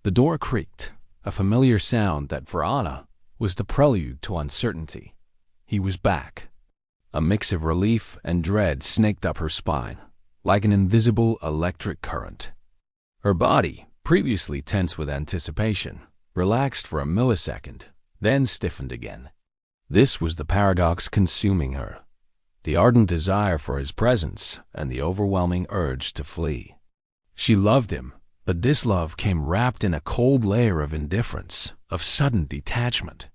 The door creaked, a familiar sound that for Anna was the prelude to uncertainty. He was back. A mix of relief and dread snaked up her spine, like an invisible electric current. Her body, previously tense with anticipation, relaxed for a millisecond, then stiffened again. This was the paradox consuming her: the ardent desire for his presence and the overwhelming urge to flee. She loved him, but this love came wrapped in a cold layer of indifference, of sudden detachment.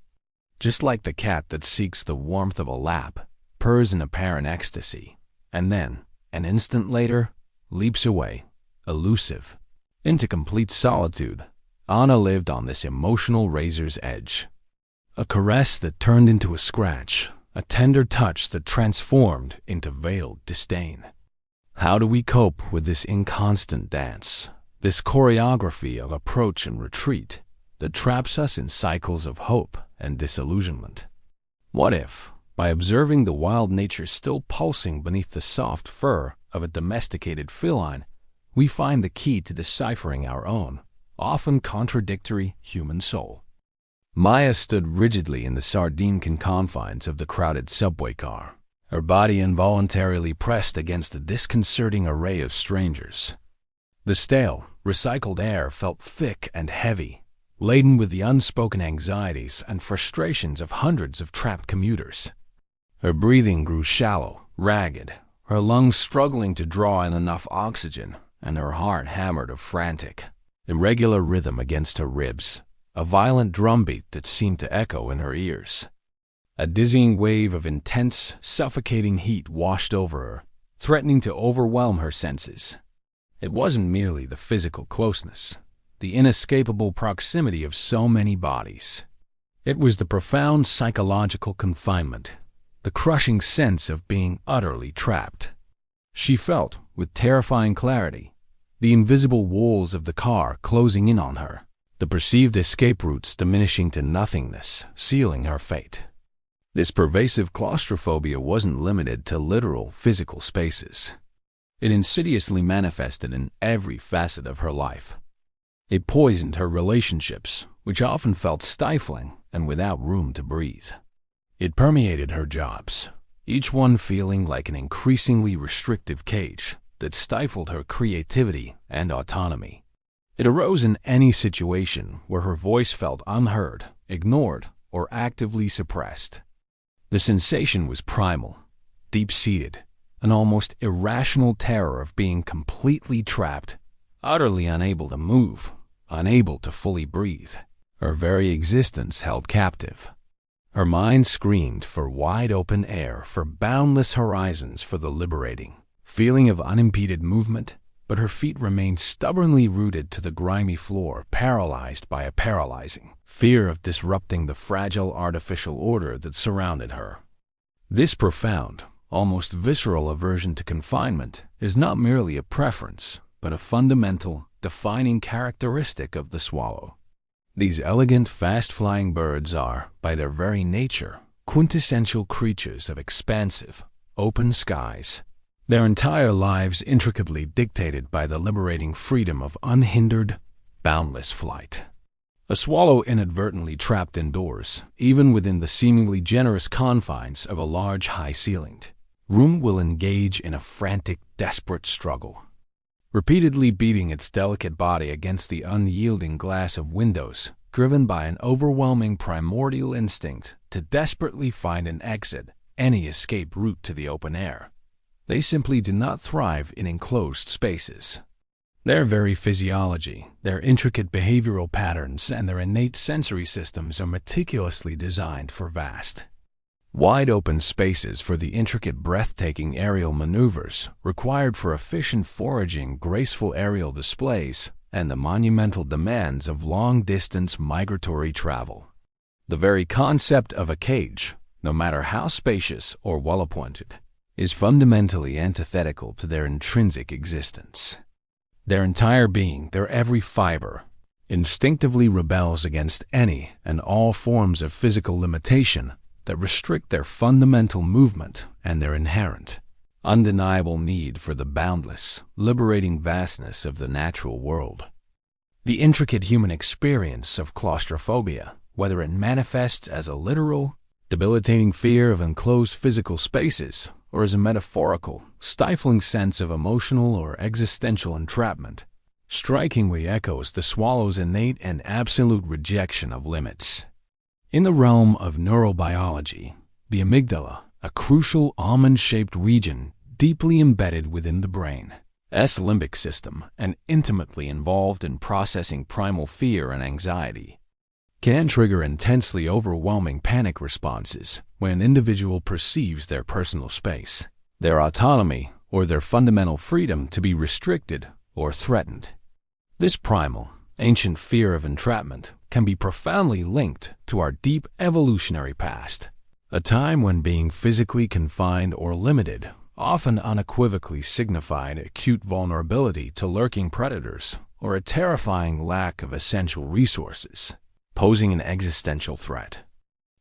Just like the cat that seeks the warmth of a lap, purrs in apparent ecstasy, and then, an instant later, leaps away, elusive, into complete solitude. Anna lived on this emotional razor's edge. A caress that turned into a scratch, a tender touch that transformed into veiled disdain. How do we cope with this inconstant dance, this choreography of approach and retreat that traps us in cycles of hope and disillusionment? What if, by observing the wild nature still pulsing beneath the soft fur of a domesticated feline, we find the key to deciphering our own, often contradictory human soul? Maya stood rigidly in the sardine-can confines of the crowded subway car, her body involuntarily pressed against the disconcerting array of strangers. The stale, recycled air felt thick and heavy, laden with the unspoken anxieties and frustrations of hundreds of trapped commuters. Her breathing grew shallow, ragged, her lungs struggling to draw in enough oxygen, and her heart hammered a frantic, irregular rhythm against her ribs, a violent drumbeat that seemed to echo in her ears. A dizzying wave of intense, suffocating heat washed over her, threatening to overwhelm her senses. It wasn't merely the physical closeness, the inescapable proximity of so many bodies. It was the profound psychological confinement, the crushing sense of being utterly trapped. She felt, with terrifying clarity, the invisible walls of the car closing in on her, the perceived escape routes diminishing to nothingness, sealing her fate. This pervasive claustrophobia wasn't limited to literal physical spaces. It insidiously manifested in every facet of her life. It poisoned her relationships, which often felt stifling and without room to breathe. It permeated her jobs, each one feeling like an increasingly restrictive cage that stifled her creativity and autonomy. It arose in any situation where her voice felt unheard, ignored, or actively suppressed. The sensation was primal, deep-seated, an almost irrational terror of being completely trapped, utterly unable to move, unable to fully breathe. Her very existence held captive. Her mind screamed for wide-open air, for boundless horizons, for the liberating feeling of unimpeded movement, but her feet remained stubbornly rooted to the grimy floor, paralyzed by a paralyzing fear of disrupting the fragile artificial order that surrounded her. This profound, almost visceral aversion to confinement is not merely a preference, but a fundamental, defining characteristic of the swallow. These elegant, fast-flying birds are, by their very nature, quintessential creatures of expansive, open skies, their entire lives intricately dictated by the liberating freedom of unhindered, boundless flight. A swallow inadvertently trapped indoors, even within the seemingly generous confines of a large, high-ceilinged room, will engage in a frantic, desperate struggle, repeatedly beating its delicate body against the unyielding glass of windows, driven by an overwhelming primordial instinct to desperately find an exit, any escape route to the open air. They simply do not thrive in enclosed spaces. Their very physiology, their intricate behavioral patterns, and their innate sensory systems are meticulously designed for vast, wide-open spaces, for the intricate, breathtaking aerial maneuvers required for efficient foraging, graceful aerial displays, and the monumental demands of long-distance migratory travel. The very concept of a cage, no matter how spacious or well-appointed, is fundamentally antithetical to their intrinsic existence. Their entire being, their every fiber, instinctively rebels against any and all forms of physical limitation that restrict their fundamental movement and their inherent, undeniable need for the boundless, liberating vastness of the natural world. The intricate human experience of claustrophobia, whether it manifests as a literal, debilitating fear of enclosed physical spaces, or as a metaphorical, stifling sense of emotional or existential entrapment, strikingly echoes the swallow's innate and absolute rejection of limits. In the realm of neurobiology, the amygdala, a crucial almond-shaped region deeply embedded within the brain's limbic system and intimately involved in processing primal fear and anxiety, can trigger intensely overwhelming panic responses when an individual perceives their personal space, their autonomy, or their fundamental freedom to be restricted or threatened. This primal, ancient fear of entrapment can be profoundly linked to our deep evolutionary past, a time when being physically confined or limited often unequivocally signified acute vulnerability to lurking predators or a terrifying lack of essential resources, posing an existential threat.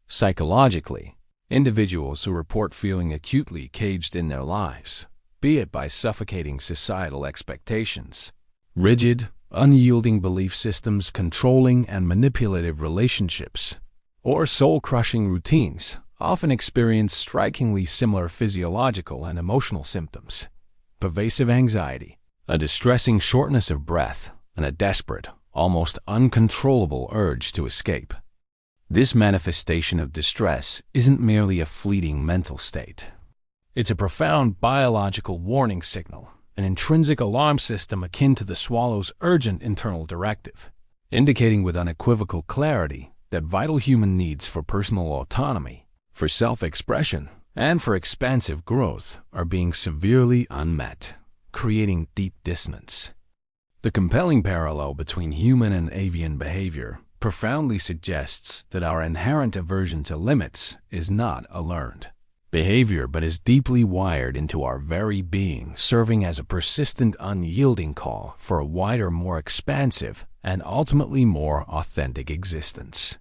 Psychologically, individuals who report feeling acutely caged in their lives, be it by suffocating societal expectations, rigid, unyielding belief systems controlling and manipulative relationships, or soul-crushing routines, often experience strikingly similar physiological and emotional symptoms: pervasive anxiety, a distressing shortness of breath, and a desperate, almost uncontrollable urge to escape. This manifestation of distress isn't merely a fleeting mental state. It's a profound biological warning signal, an intrinsic alarm system akin to the swallow's urgent internal directive, indicating with unequivocal clarity that vital human needs for personal autonomy, for self-expression, and for expansive growth are being severely unmet, creating deep dissonance. The compelling parallel between human and avian behavior profoundly suggests that our inherent aversion to limits is not a learned behavior but is deeply wired into our very being, serving as a persistent, unyielding call for a wider, more expansive, and ultimately more authentic existence.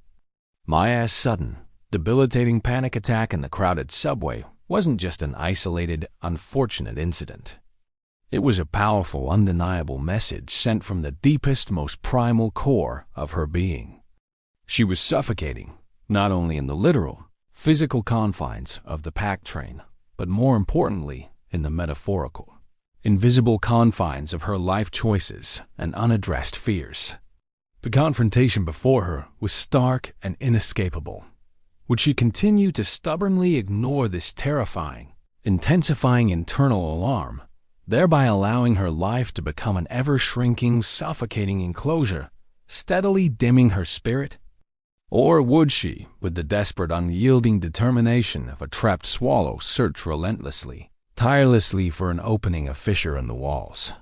Maya's sudden, debilitating panic attack in the crowded subway wasn't just an isolated, unfortunate incident. It was a powerful, undeniable message sent from the deepest, most primal core of her being. She was suffocating, not only in the literal, physical confines of the pack train, but more importantly, in the metaphorical, invisible confines of her life choices and unaddressed fears. The confrontation before her was stark and inescapable. Would she continue to stubbornly ignore this terrifying, intensifying internal alarm, thereby allowing her life to become an ever-shrinking, suffocating enclosure, steadily dimming her spirit? Or would she, with the desperate, unyielding determination of a trapped swallow, search relentlessly, tirelessly for an opening, a fissure in the walls,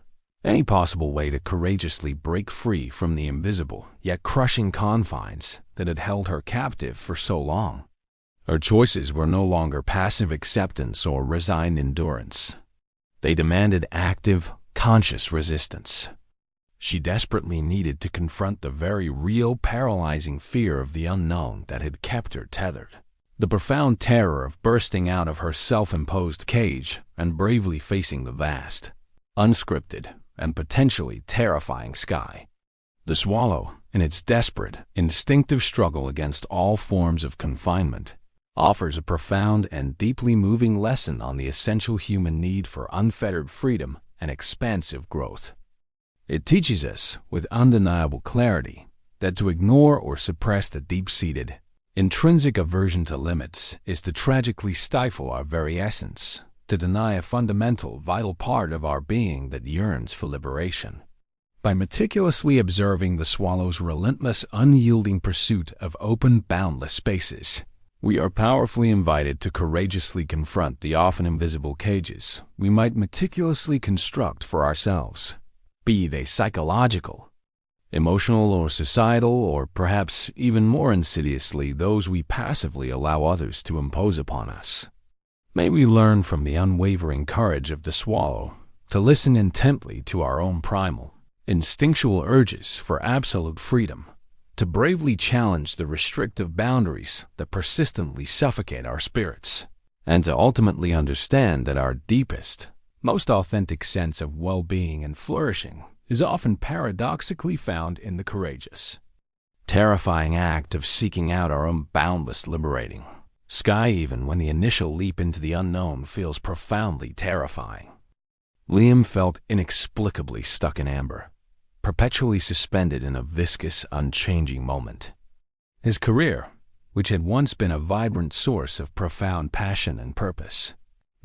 any possible way to courageously break free from the invisible yet crushing confines that had held her captive for so long? Her choices were no longer passive acceptance or resigned endurance. They demanded active, conscious resistance. She desperately needed to confront the very real, paralyzing fear of the unknown that had kept her tethered, the profound terror of bursting out of her self-imposed cage and bravely facing the vast, unscripted, and potentially terrifying sky. The swallow, in its desperate, instinctive struggle against all forms of confinement, offers a profound and deeply moving lesson on the essential human need for unfettered freedom and expansive growth. It teaches us, with undeniable clarity, that to ignore or suppress the deep-seated, intrinsic aversion to limits is to tragically stifle our very essence, to deny a fundamental, vital part of our being that yearns for liberation. By meticulously observing the swallow's relentless, unyielding pursuit of open, boundless spaces, we are powerfully invited to courageously confront the often invisible cages we might meticulously construct for ourselves, be they psychological, emotional, or societal, or perhaps even more insidiously those we passively allow others to impose upon us. May we learn from the unwavering courage of the swallow to listen intently to our own primal, instinctual urges for absolute freedom, to bravely challenge the restrictive boundaries that persistently suffocate our spirits, and to ultimately understand that our deepest, most authentic sense of well-being and flourishing is often paradoxically found in the courageous, terrifying act of seeking out our own boundless liberating sky, even when the initial leap into the unknown feels profoundly terrifying. Liam felt inexplicably stuck in amber, perpetually suspended in a viscous, unchanging moment. His career, which had once been a vibrant source of profound passion and purpose,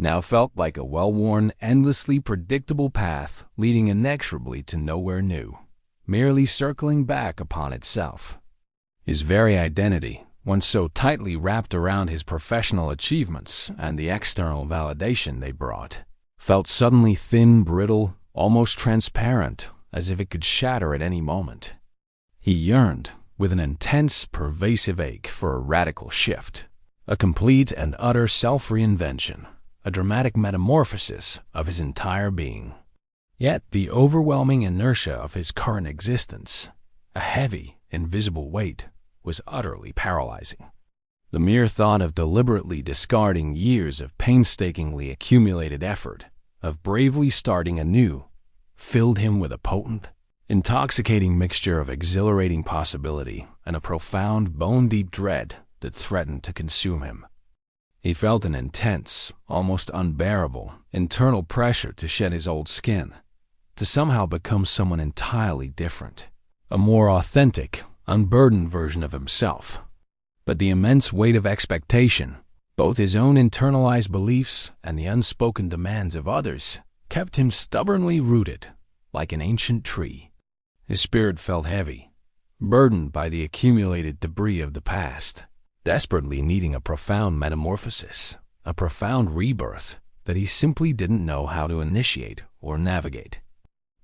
now felt like a well-worn, endlessly predictable path leading inexorably to nowhere new, merely circling back upon itself. His very identity, once so tightly wrapped around his professional achievements and the external validation they brought, felt suddenly thin, brittle, almost transparent, as if it could shatter at any moment. He yearned, with an intense, pervasive ache, for a radical shift, a complete and utter self-reinvention, a dramatic metamorphosis of his entire being. Yet the overwhelming inertia of his current existence, a heavy, invisible weight, was utterly paralyzing. The mere thought of deliberately discarding years of painstakingly accumulated effort, of bravely starting anew, filled him with a potent, intoxicating mixture of exhilarating possibility and a profound, bone-deep dread that threatened to consume him. He felt an intense, almost unbearable, internal pressure to shed his old skin, to somehow become someone entirely different, a more authentic, unburdened version of himself. But the immense weight of expectation, both his own internalized beliefs and the unspoken demands of others, kept him stubbornly rooted, like an ancient tree. His spirit felt heavy, burdened by the accumulated debris of the past, desperately needing a profound metamorphosis, a profound rebirth that he simply didn't know how to initiate or navigate.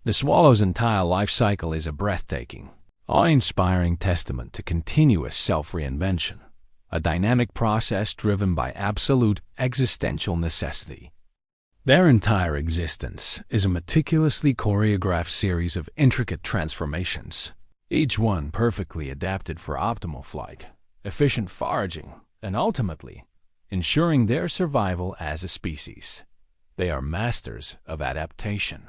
The swallow's entire life cycle is a breathtaking, awe-inspiring testament to continuous self-reinvention, a dynamic process driven by absolute existential necessity. Their entire existence is a meticulously choreographed series of intricate transformations, each one perfectly adapted for optimal flight, efficient foraging, and ultimately, ensuring their survival as a species. They are masters of adaptation.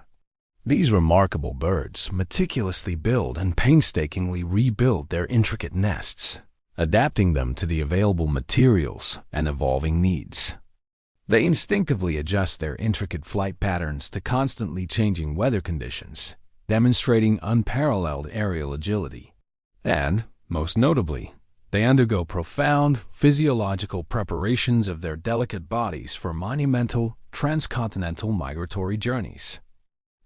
These remarkable birds meticulously build and painstakingly rebuild their intricate nests, adapting them to the available materials and evolving needs. They instinctively adjust their intricate flight patterns to constantly changing weather conditions, demonstrating unparalleled aerial agility. And, most notably, they undergo profound physiological preparations of their delicate bodies for monumental transcontinental migratory journeys.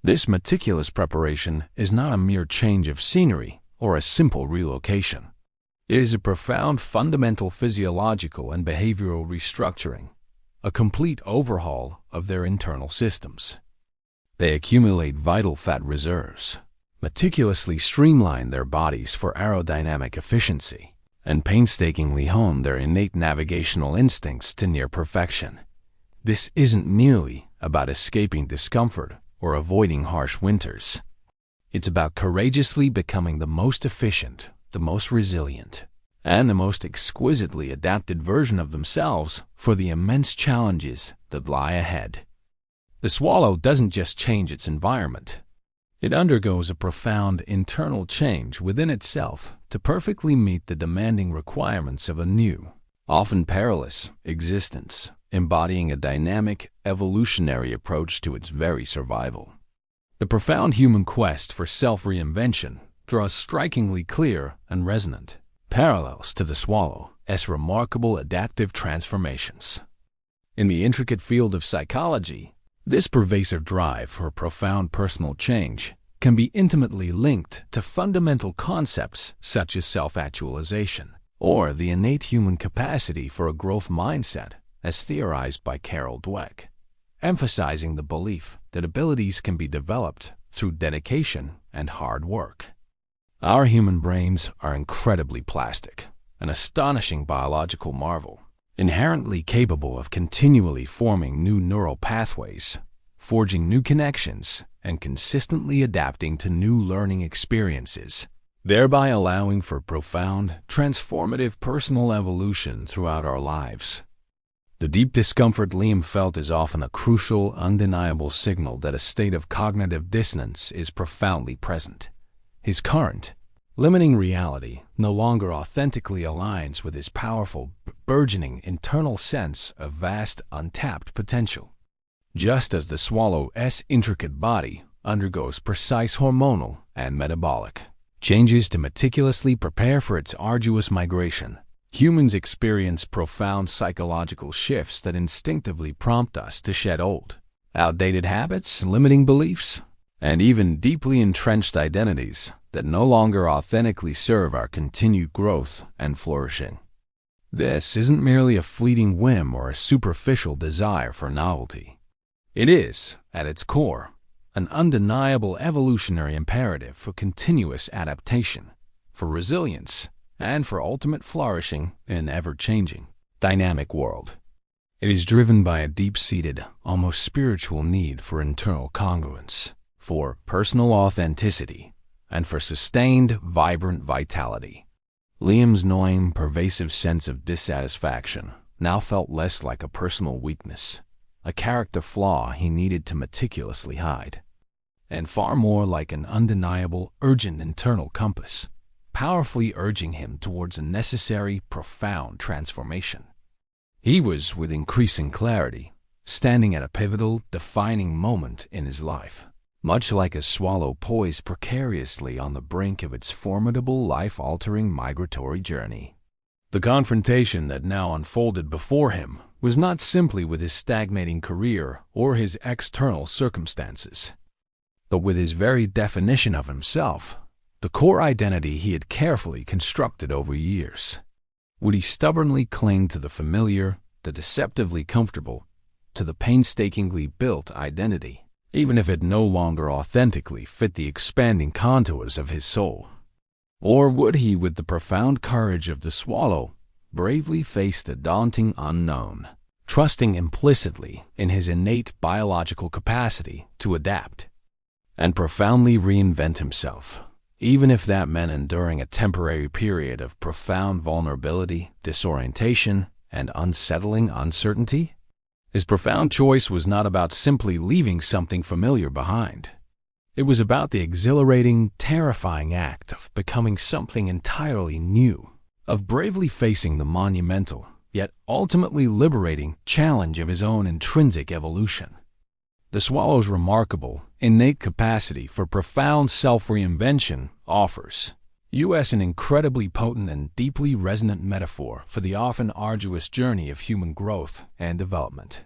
This meticulous preparation is not a mere change of scenery or a simple relocation. It is a profound fundamental physiological and behavioral restructuring, a complete overhaul of their internal systems. They accumulate vital fat reserves, meticulously streamline their bodies for aerodynamic efficiency, and painstakingly hone their innate navigational instincts to near perfection. This isn't merely about escaping discomfort or avoiding harsh winters. It's about courageously becoming the most efficient, the most resilient, and the most exquisitely adapted version of themselves for the immense challenges that lie ahead. The swallow doesn't just change its environment. It undergoes a profound internal change within itself to perfectly meet the demanding requirements of a new, often perilous, existence, embodying a dynamic, evolutionary approach to its very survival. The profound human quest for self-reinvention draws strikingly clear and resonant parallels to the swallow's remarkable adaptive transformations. In the intricate field of psychology, this pervasive drive for profound personal change can be intimately linked to fundamental concepts such as self-actualization, or the innate human capacity for a growth mindset, as theorized by Carol Dweck, emphasizing the belief that abilities can be developed through dedication and hard work. Our human brains are incredibly plastic, an astonishing biological marvel, inherently capable of continually forming new neural pathways, forging new connections, and consistently adapting to new learning experiences, thereby allowing for profound, transformative personal evolution throughout our lives. The deep discomfort Liam felt is often a crucial, undeniable signal that a state of cognitive dissonance is profoundly present. His current, limiting reality no longer authentically aligns with his powerful, burgeoning internal sense of vast, untapped potential. Just as the swallow's intricate body undergoes precise hormonal and metabolic changes to meticulously prepare for its arduous migration, humans experience profound psychological shifts that instinctively prompt us to shed old, outdated habits, limiting beliefs, and even deeply entrenched identities that no longer authentically serve our continued growth and flourishing. This isn't merely a fleeting whim or a superficial desire for novelty. It is, at its core, an undeniable evolutionary imperative for continuous adaptation, for resilience, and for ultimate flourishing in an ever-changing, dynamic world. It is driven by a deep-seated, almost spiritual need for internal congruence, for personal authenticity, and for sustained, vibrant vitality. Liam's gnawing, pervasive sense of dissatisfaction now felt less like a personal weakness, a character flaw he needed to meticulously hide, and far more like an undeniable, urgent internal compass, powerfully urging him towards a necessary, profound transformation. He was, with increasing clarity, standing at a pivotal, defining moment in his life, much like a swallow poised precariously on the brink of its formidable, life-altering migratory journey. The confrontation that now unfolded before him was not simply with his stagnating career or his external circumstances, but with his very definition of himself, the core identity he had carefully constructed over years. Would he stubbornly cling to the familiar, the deceptively comfortable, to the painstakingly built identity, even if it no longer authentically fit the expanding contours of his soul? Or would he, with the profound courage of the swallow, bravely face the daunting unknown, trusting implicitly in his innate biological capacity to adapt and profoundly reinvent himself, even if that meant enduring a temporary period of profound vulnerability, disorientation, and unsettling uncertainty? His profound choice was not about simply leaving something familiar behind. It was about the exhilarating, terrifying act of becoming something entirely new, of bravely facing the monumental, yet ultimately liberating challenge of his own intrinsic evolution. The swallow's remarkable, innate capacity for profound self-reinvention offers us an incredibly potent and deeply resonant metaphor for the often arduous journey of human growth and development.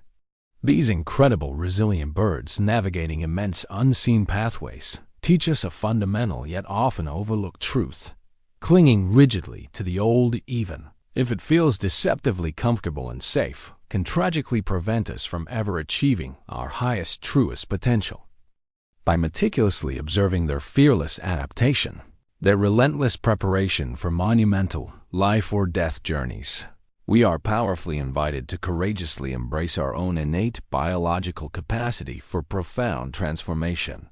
These incredible, resilient birds navigating immense unseen pathways teach us a fundamental yet often overlooked truth. Clinging rigidly to the old, even if it feels deceptively comfortable and safe, can tragically prevent us from ever achieving our highest, truest potential. By meticulously observing their fearless adaptation, their relentless preparation for monumental life-or-death journeys, we are powerfully invited to courageously embrace our own innate biological capacity for profound transformation.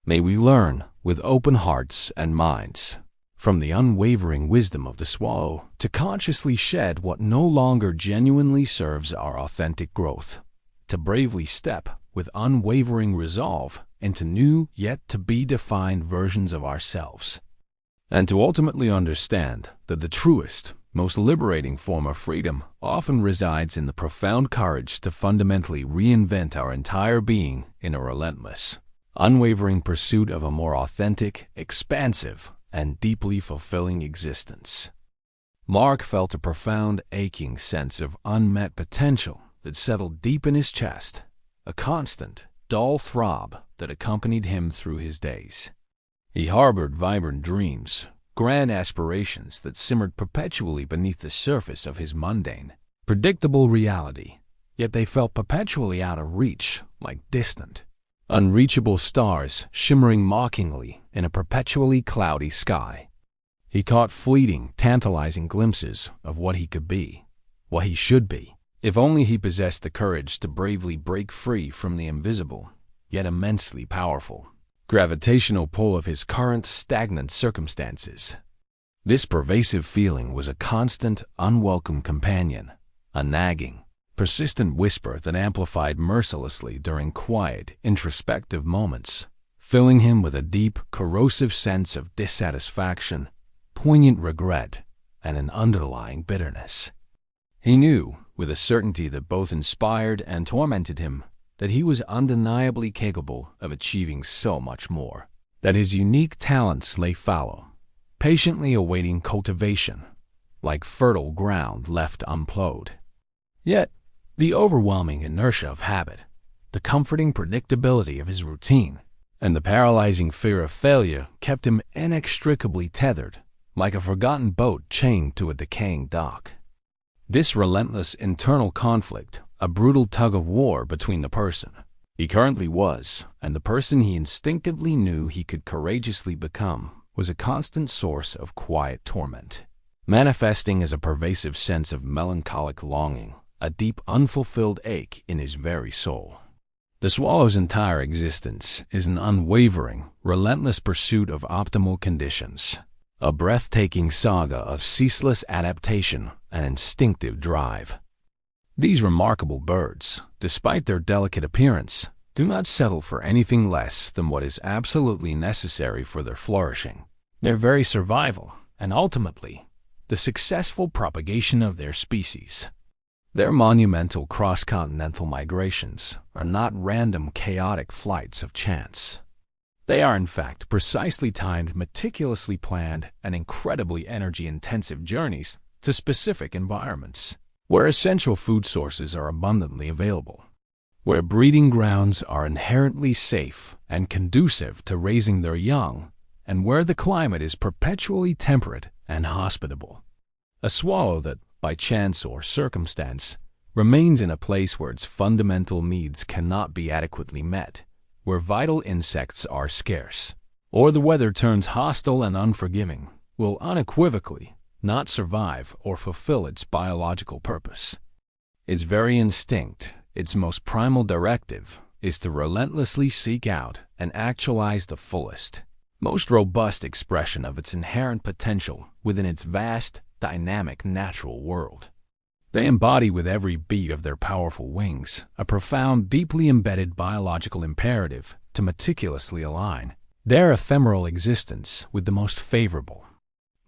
May we learn, with open hearts and minds, from the unwavering wisdom of the swallow, to consciously shed what no longer genuinely serves our authentic growth, to bravely step with unwavering resolve into new yet to be defined versions of ourselves, and to ultimately understand that the truest, most liberating form of freedom often resides in the profound courage to fundamentally reinvent our entire being in a relentless, unwavering pursuit of a more authentic, expansive, and deeply fulfilling existence. Mark felt a profound, aching sense of unmet potential that settled deep in his chest, a constant, dull throb that accompanied him through his days. He harbored vibrant dreams, grand aspirations that simmered perpetually beneath the surface of his mundane, predictable reality, yet they felt perpetually out of reach, like distant, unreachable stars shimmering mockingly in a perpetually cloudy sky. He caught fleeting, tantalizing glimpses of what he could be, what he should be, if only he possessed the courage to bravely break free from the invisible, yet immensely powerful, gravitational pull of his current stagnant circumstances. This pervasive feeling was a constant, unwelcome companion, a nagging, persistent whisper that amplified mercilessly during quiet, introspective moments, filling him with a deep, corrosive sense of dissatisfaction, poignant regret, and an underlying bitterness. He knew, with a certainty that both inspired and tormented him, that he was undeniably capable of achieving so much more, that his unique talents lay fallow, patiently awaiting cultivation, like fertile ground left unplowed. Yet, the overwhelming inertia of habit, the comforting predictability of his routine, and the paralyzing fear of failure kept him inextricably tethered, like a forgotten boat chained to a decaying dock. This relentless internal conflict, a brutal tug-of-war between the person he currently was and the person he instinctively knew he could courageously become, was a constant source of quiet torment, manifesting as a pervasive sense of melancholic longing, a deep unfulfilled ache in his very soul. The swallow's entire existence is an unwavering, relentless pursuit of optimal conditions, a breathtaking saga of ceaseless adaptation and instinctive drive. These remarkable birds, despite their delicate appearance, do not settle for anything less than what is absolutely necessary for their flourishing, their very survival, and ultimately, the successful propagation of their species. Their monumental cross-continental migrations are not random chaotic flights of chance. They are in fact precisely timed, meticulously planned, and incredibly energy-intensive journeys to specific environments, where essential food sources are abundantly available, where breeding grounds are inherently safe and conducive to raising their young, and where the climate is perpetually temperate and hospitable. A swallow that, by chance or circumstance, remains in a place where its fundamental needs cannot be adequately met, where vital insects are scarce, or the weather turns hostile and unforgiving, will unequivocally not survive or fulfill its biological purpose. Its very instinct, its most primal directive, is to relentlessly seek out and actualize the fullest, most robust expression of its inherent potential within its vast, dynamic natural world. They embody with every beat of their powerful wings a profound, deeply embedded biological imperative to meticulously align their ephemeral existence with the most favorable,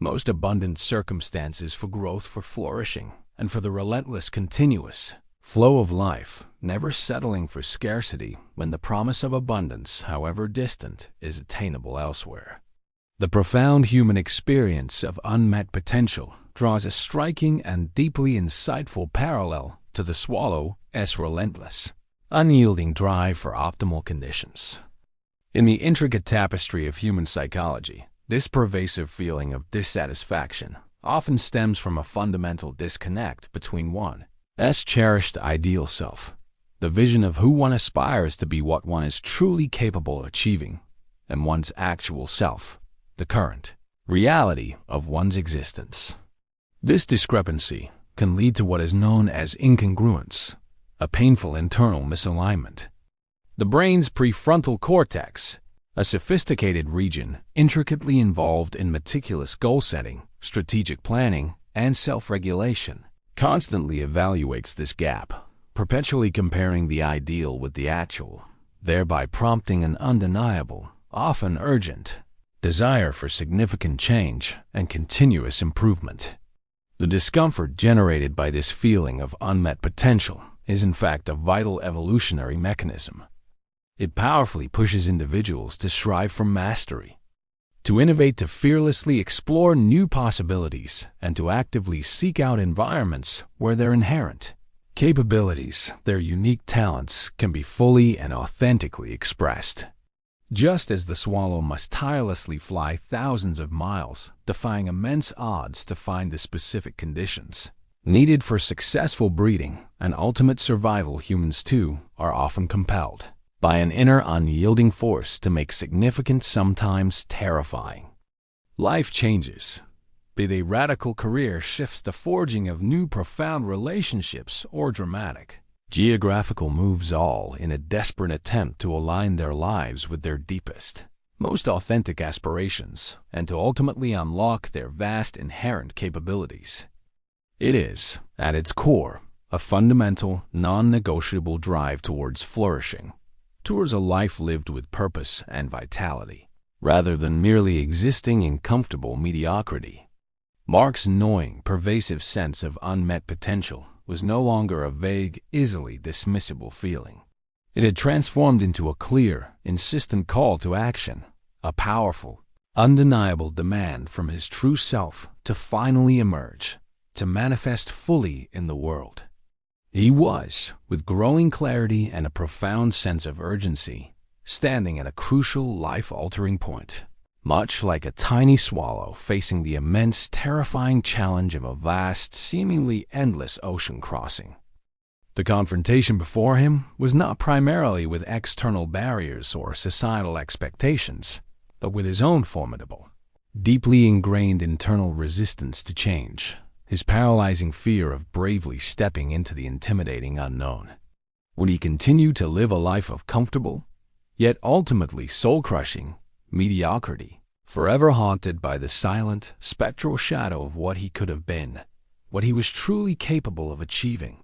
most abundant circumstances for growth, for flourishing, and for the relentless, continuous flow of life, never settling for scarcity when the promise of abundance, however distant, is attainable elsewhere. The profound human experience of unmet potential draws a striking and deeply insightful parallel to the swallow's relentless, unyielding drive for optimal conditions. In the intricate tapestry of human psychology, this pervasive feeling of dissatisfaction often stems from a fundamental disconnect between one's cherished ideal self, the vision of who one aspires to be, what one is truly capable of achieving, and one's actual self, the current reality of one's existence. This discrepancy can lead to what is known as incongruence, a painful internal misalignment. The brain's prefrontal cortex, a sophisticated region intricately involved in meticulous goal setting, strategic planning, and self-regulation, constantly evaluates this gap, perpetually comparing the ideal with the actual, thereby prompting an undeniable, often urgent, desire for significant change and continuous improvement. The discomfort generated by this feeling of unmet potential is in fact a vital evolutionary mechanism. It powerfully pushes individuals to strive for mastery, to innovate, to fearlessly explore new possibilities, and to actively seek out environments where their inherent capabilities, their unique talents, can be fully and authentically expressed. Just as the swallow must tirelessly fly thousands of miles, defying immense odds to find the specific conditions needed for successful breeding and ultimate survival, humans too are often compelled by an inner unyielding force to make significant, sometimes terrifying, life changes, be they radical career shifts, the forging of new profound relationships, or dramatic geographical moves, all in a desperate attempt to align their lives with their deepest, most authentic aspirations and to ultimately unlock their vast inherent capabilities. It is, at its core, a fundamental, non-negotiable drive towards flourishing, towards a life lived with purpose and vitality, rather than merely existing in comfortable mediocrity. Mark's gnawing, pervasive sense of unmet potential was no longer a vague, easily dismissible feeling. It had transformed into a clear, insistent call to action, a powerful, undeniable demand from his true self to finally emerge, to manifest fully in the world. He was, with growing clarity and a profound sense of urgency, standing at a crucial, life-altering point, much like a tiny swallow facing the immense, terrifying challenge of a vast, seemingly endless ocean crossing. The confrontation before him was not primarily with external barriers or societal expectations, but with his own formidable, deeply ingrained internal resistance to change, his paralyzing fear of bravely stepping into the intimidating unknown. Would he continue to live a life of comfortable, yet ultimately soul-crushing, mediocrity, forever haunted by the silent, spectral shadow of what he could have been, what he was truly capable of achieving?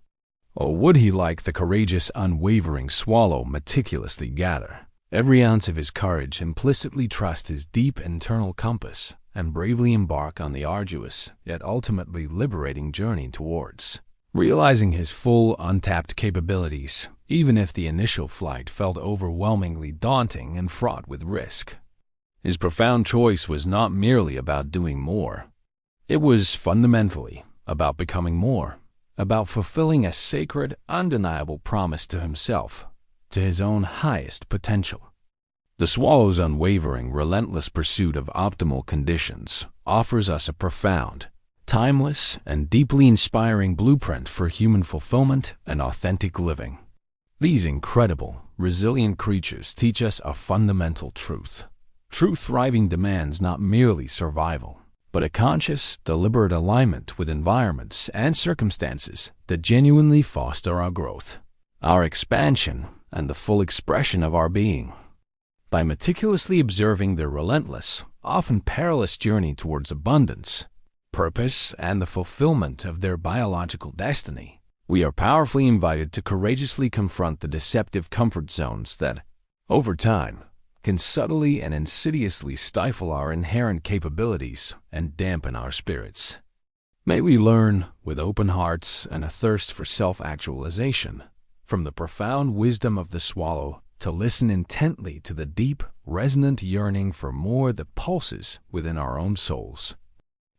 Or would he, like the courageous, unwavering swallow, meticulously gather every ounce of his courage, implicitly trust his deep internal compass, and bravely embark on the arduous, yet ultimately liberating journey towards realizing his full, untapped capabilities, even if the initial flight felt overwhelmingly daunting and fraught with risk? His profound choice was not merely about doing more. It was fundamentally about becoming more, about fulfilling a sacred, undeniable promise to himself, to his own highest potential. The swallow's unwavering, relentless pursuit of optimal conditions offers us a profound, timeless, and deeply inspiring blueprint for human fulfillment and authentic living. These incredible, resilient creatures teach us a fundamental truth. True thriving demands not merely survival, but a conscious, deliberate alignment with environments and circumstances that genuinely foster our growth, our expansion, and the full expression of our being. By meticulously observing their relentless, often perilous journey towards abundance, purpose, and the fulfillment of their biological destiny, we are powerfully invited to courageously confront the deceptive comfort zones that, over time, can subtly and insidiously stifle our inherent capabilities and dampen our spirits. May we learn, with open hearts and a thirst for self-actualization, from the profound wisdom of the swallow, to listen intently to the deep, resonant yearning for more that pulses within our own souls,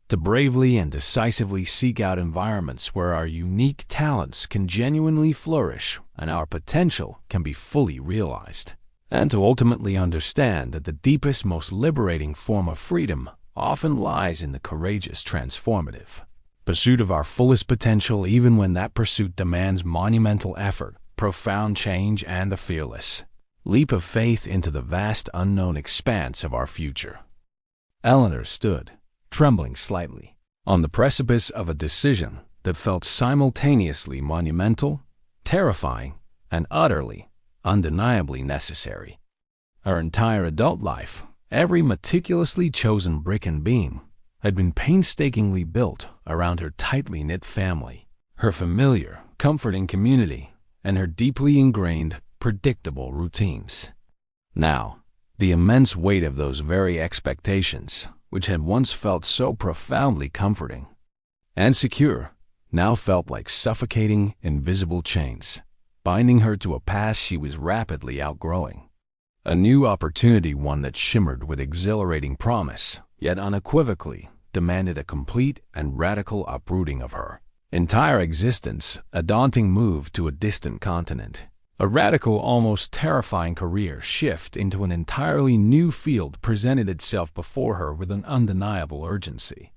to bravely and decisively seek out environments where our unique talents can genuinely flourish and our potential can be fully realized, and to ultimately understand that the deepest, most liberating form of freedom often lies in the courageous, transformative pursuit of our fullest potential, even when that pursuit demands monumental effort, profound change, and a fearless leap of faith into the vast unknown expanse of our future. Eleanor stood, trembling slightly, on the precipice of a decision that felt simultaneously monumental, terrifying, and utterly, undeniably necessary. Her entire adult life, every meticulously chosen brick and beam, had been painstakingly built around her tightly knit family, her familiar, comforting community, and her deeply ingrained, predictable routines. Now, the immense weight of those very expectations, which had once felt so profoundly comforting and secure, now felt like suffocating, invisible chains, binding her to a past she was rapidly outgrowing. A new opportunity, one that shimmered with exhilarating promise, yet unequivocally demanded a complete and radical uprooting of her entire existence, a daunting move to a distant continent, a radical, almost terrifying career shift into an entirely new field presented itself before her with an undeniable urgency.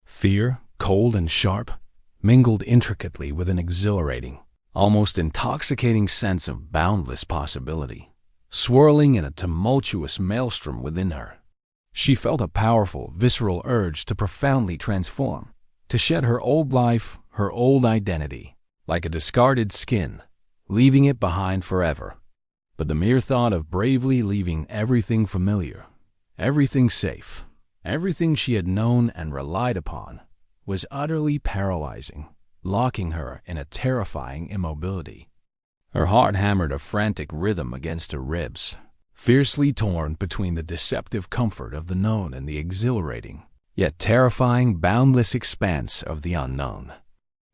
Fear, cold and sharp, mingled intricately with an exhilarating, almost intoxicating sense of boundless possibility, swirling in a tumultuous maelstrom within her. She felt a powerful, visceral urge to profoundly transform, to shed her old life, her old identity, like a discarded skin, leaving it behind forever. But the mere thought of bravely leaving everything familiar, everything safe, everything she had known and relied upon, was utterly paralyzing, locking her in a terrifying immobility. Her heart hammered a frantic rhythm against her ribs, fiercely torn between the deceptive comfort of the known and the exhilarating, yet terrifying, boundless expanse of the unknown.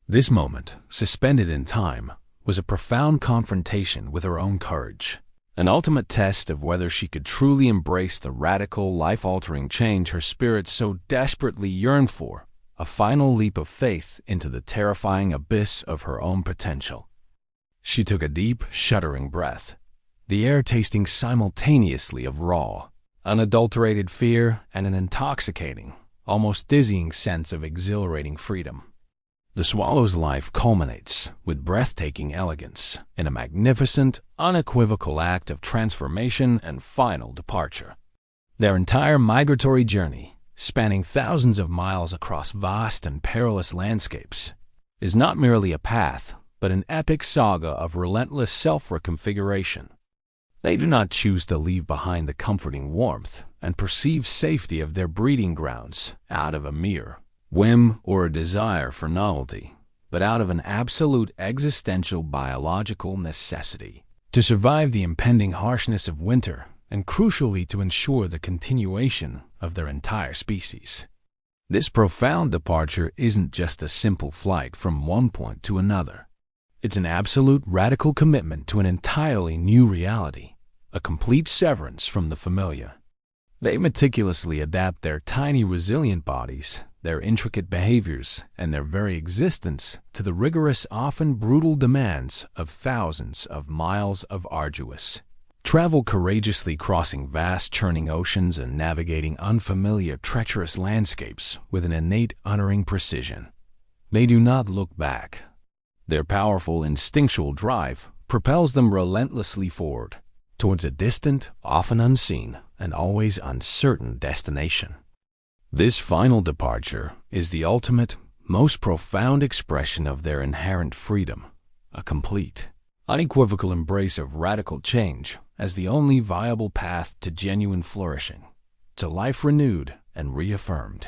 This moment, suspended in time, was a profound confrontation with her own courage, an ultimate test of whether she could truly embrace the radical, life-altering change her spirit so desperately yearned for, a final leap of faith into the terrifying abyss of her own potential. She took a deep, shuddering breath, the air tasting simultaneously of raw, unadulterated fear and an intoxicating, almost dizzying sense of exhilarating freedom. The swallow's life culminates, with breathtaking elegance, in a magnificent, unequivocal act of transformation and final departure. Their entire migratory journey, spanning thousands of miles across vast and perilous landscapes, is not merely a path, but an epic saga of relentless self-reconfiguration. They do not choose to leave behind the comforting warmth and perceived safety of their breeding grounds out of a mere whim or a desire for novelty, but out of an absolute existential biological necessity to survive the impending harshness of winter and crucially to ensure the continuation of their entire species. This profound departure isn't just a simple flight from one point to another. It's an absolute radical commitment to an entirely new reality, a complete severance from the familiar. They meticulously adapt their tiny resilient bodies, their intricate behaviors, and their very existence to the rigorous, often brutal demands of thousands of miles of arduous travel, courageously crossing vast churning oceans and navigating unfamiliar treacherous landscapes with an innate unerring precision. They do not look back. Their powerful instinctual drive propels them relentlessly forward towards a distant, often unseen, and always uncertain destination. This final departure is the ultimate, most profound expression of their inherent freedom, a complete, unequivocal embrace of radical change as the only viable path to genuine flourishing, to life renewed and reaffirmed.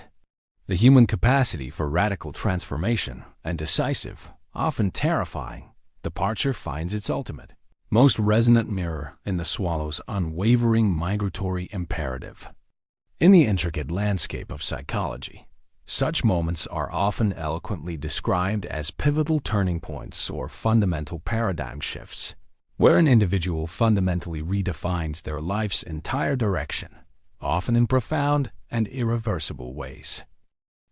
The human capacity for radical transformation and decisive, often terrifying, departure finds its ultimate, most resonant mirror in the swallow's unwavering migratory imperative. In the intricate landscape of psychology, such moments are often eloquently described as pivotal turning points or fundamental paradigm shifts, where an individual fundamentally redefines their life's entire direction, often in profound and irreversible ways.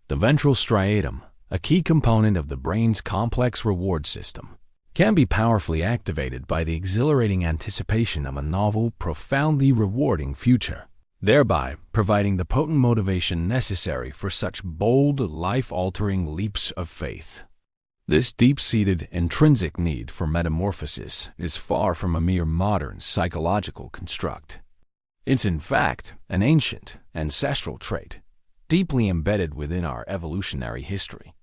The ventral striatum, a key component of the brain's complex reward system, can be powerfully activated by the exhilarating anticipation of a novel, profoundly rewarding future, thereby providing the potent motivation necessary for such bold, life-altering leaps of faith. This deep-seated, intrinsic need for metamorphosis is far from a mere modern psychological construct. It's in fact an ancient, ancestral trait, deeply embedded within our evolutionary history.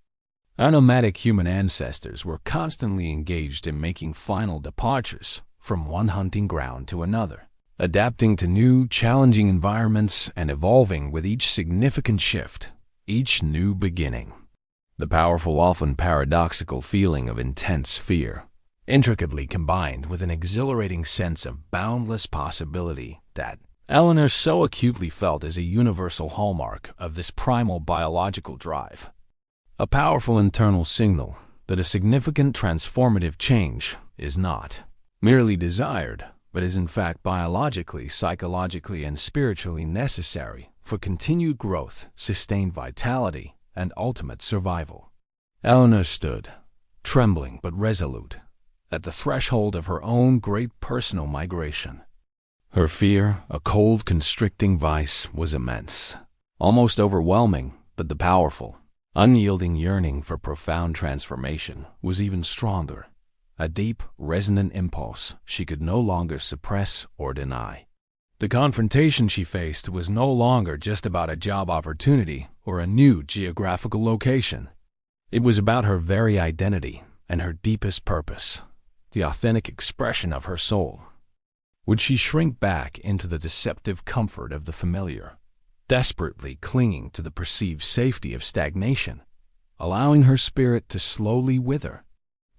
Our nomadic human ancestors were constantly engaged in making final departures from one hunting ground to another, adapting to new, challenging environments and evolving with each significant shift, each new beginning. The powerful, often paradoxical feeling of intense fear, intricately combined with an exhilarating sense of boundless possibility that Eleanor so acutely felt, is a universal hallmark of this primal biological drive. A powerful internal signal that a significant transformative change is not merely desired, but is in fact biologically, psychologically, and spiritually necessary for continued growth, sustained vitality, and ultimate survival. Eleanor stood, trembling but resolute, at the threshold of her own great personal migration. Her fear, a cold, constricting vice, was immense, almost overwhelming, but the powerful, unyielding yearning for profound transformation was even stronger, a deep, resonant impulse she could no longer suppress or deny. The confrontation she faced was no longer just about a job opportunity or a new geographical location. It was about her very identity and her deepest purpose, the authentic expression of her soul. Would she shrink back into the deceptive comfort of the familiar, desperately clinging to the perceived safety of stagnation? allowing her spirit to slowly wither?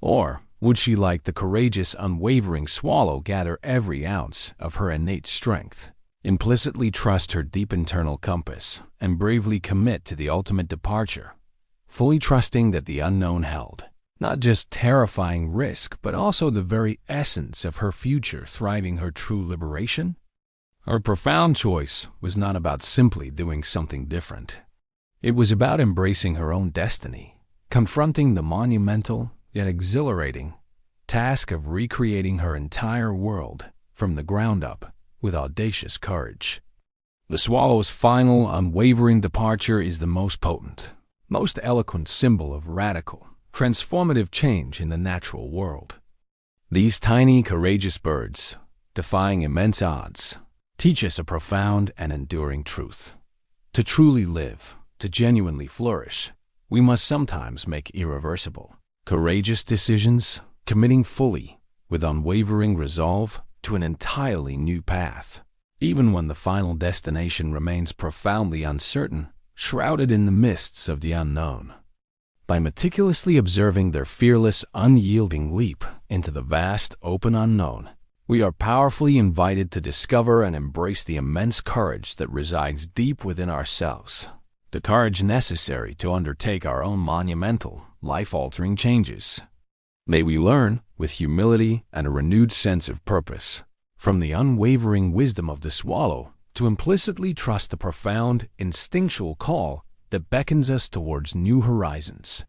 Or would she, like the courageous, unwavering swallow, gather every ounce of her innate strength, implicitly trust her deep internal compass, and bravely commit to the ultimate departure, fully trusting that the unknown held not just terrifying risk, but also the very essence of her future, thriving her true liberation? Her profound choice was not about simply doing something different. It was about embracing her own destiny, confronting the monumental, yet exhilarating, task of recreating her entire world from the ground up with audacious courage. The swallow's final, unwavering departure is the most potent, most eloquent symbol of radical, transformative change in the natural world. These tiny, courageous birds, defying immense odds, teach us a profound and enduring truth. To truly live, to genuinely flourish, we must sometimes make irreversible, courageous decisions, committing fully, with unwavering resolve, to an entirely new path, even when the final destination remains profoundly uncertain, shrouded in the mists of the unknown. By meticulously observing their fearless, unyielding leap into the vast, open unknown, we are powerfully invited to discover and embrace the immense courage that resides deep within ourselves, the courage necessary to undertake our own monumental, life-altering changes. May we learn, with humility and a renewed sense of purpose, from the unwavering wisdom of the swallow, to implicitly trust the profound, instinctual call that beckons us towards new horizons,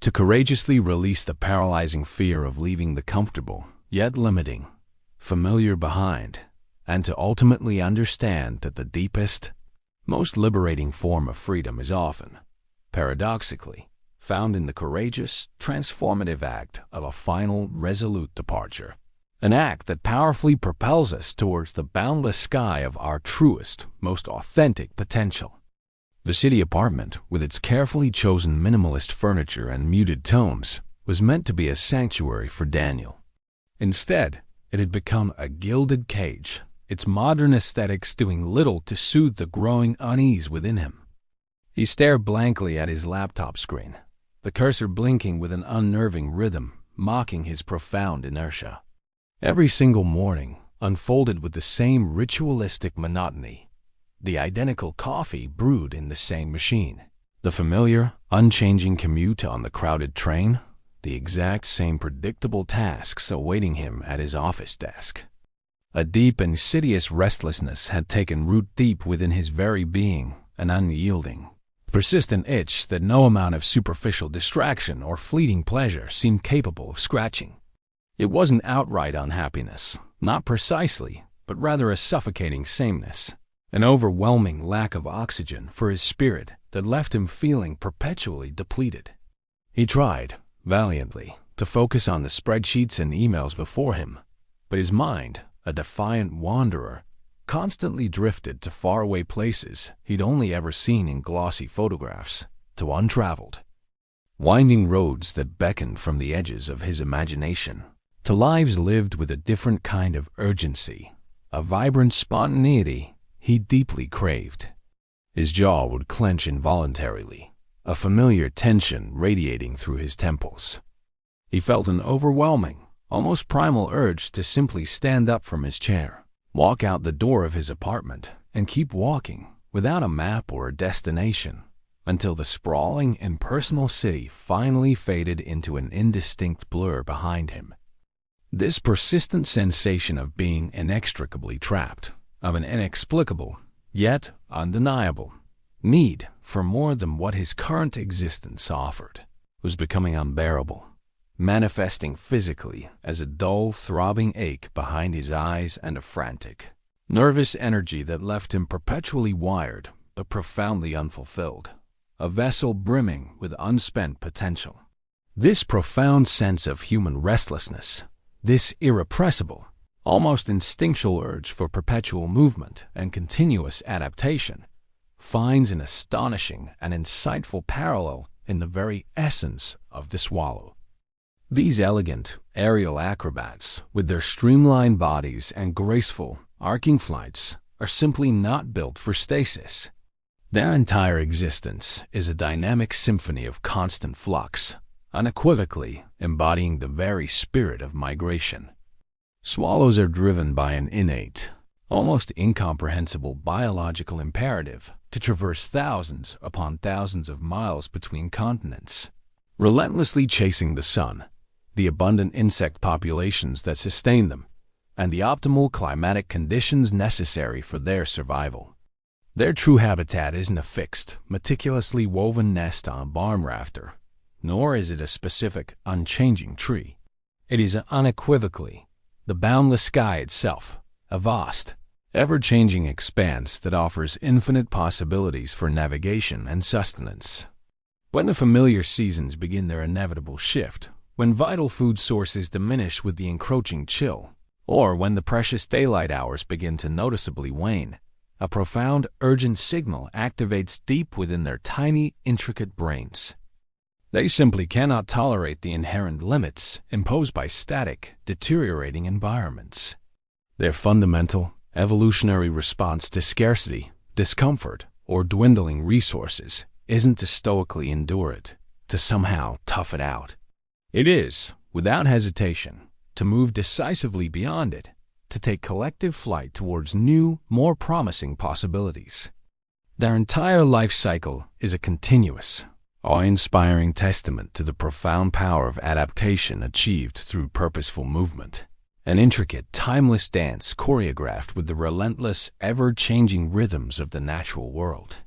to courageously release the paralyzing fear of leaving the comfortable, yet limiting, familiar behind, and to ultimately understand that the deepest, most liberating form of freedom is often, paradoxically, found in the courageous, transformative act of a final, resolute departure, an act that powerfully propels us towards the boundless sky of our truest, most authentic potential. The city apartment, with its carefully chosen minimalist furniture and muted tones, was meant to be a sanctuary for Daniel. Instead, it had become a gilded cage, its modern aesthetics doing little to soothe the growing unease within him. He stared blankly at his laptop screen, the cursor blinking with an unnerving rhythm, mocking his profound inertia. Every single morning unfolded with the same ritualistic monotony. The identical coffee brewed in the same machine, the familiar, unchanging commute on the crowded train, the exact same predictable tasks awaiting him at his office desk. A deep, insidious restlessness had taken root deep within his very being, an unyielding, persistent itch that no amount of superficial distraction or fleeting pleasure seemed capable of scratching. It wasn't outright unhappiness, not precisely, but rather a suffocating sameness, an overwhelming lack of oxygen for his spirit that left him feeling perpetually depleted. He tried, valiantly, to focus on the spreadsheets and emails before him, but his mind, a defiant wanderer, constantly drifted to faraway places he'd only ever seen in glossy photographs, to untraveled, winding roads that beckoned from the edges of his imagination, to lives lived with a different kind of urgency, a vibrant spontaneity he deeply craved. His jaw would clench involuntarily, a familiar tension radiating through his temples. He felt an overwhelming, almost primal urge to simply stand up from his chair, walk out the door of his apartment, and keep walking, without a map or a destination, until the sprawling, impersonal city finally faded into an indistinct blur behind him. This persistent sensation of being inextricably trapped, of an inexplicable, yet undeniable, need for more than what his current existence offered, was becoming unbearable, manifesting physically as a dull, throbbing ache behind his eyes and a frantic, nervous energy that left him perpetually wired but profoundly unfulfilled, a vessel brimming with unspent potential. This profound sense of human restlessness, this irrepressible, almost instinctual urge for perpetual movement and continuous adaptation, finds an astonishing and insightful parallel in the very essence of the swallow. These elegant, aerial acrobats, with their streamlined bodies and graceful, arcing flights, are simply not built for stasis. Their entire existence is a dynamic symphony of constant flux, unequivocally embodying the very spirit of migration. Swallows are driven by an innate, almost incomprehensible biological imperative to traverse thousands upon thousands of miles between continents, relentlessly chasing the sun, the abundant insect populations that sustain them, and the optimal climatic conditions necessary for their survival. Their true habitat isn't a fixed, meticulously woven nest on a barn rafter, nor is it a specific, unchanging tree. It is unequivocally the boundless sky itself, a vast, ever-changing expanse that offers infinite possibilities for navigation and sustenance. When the familiar seasons begin their inevitable shift, when vital food sources diminish with the encroaching chill, or when the precious daylight hours begin to noticeably wane, a profound, urgent signal activates deep within their tiny, intricate brains. They simply cannot tolerate the inherent limits imposed by static, deteriorating environments. Their fundamental, evolutionary response to scarcity, discomfort, or dwindling resources isn't to stoically endure it, to somehow tough it out. It is, without hesitation, to move decisively beyond it, to take collective flight towards new, more promising possibilities. Their entire life cycle is a continuous, awe-inspiring testament to the profound power of adaptation achieved through purposeful movement, an intricate, timeless dance choreographed with the relentless, ever-changing rhythms of the natural world.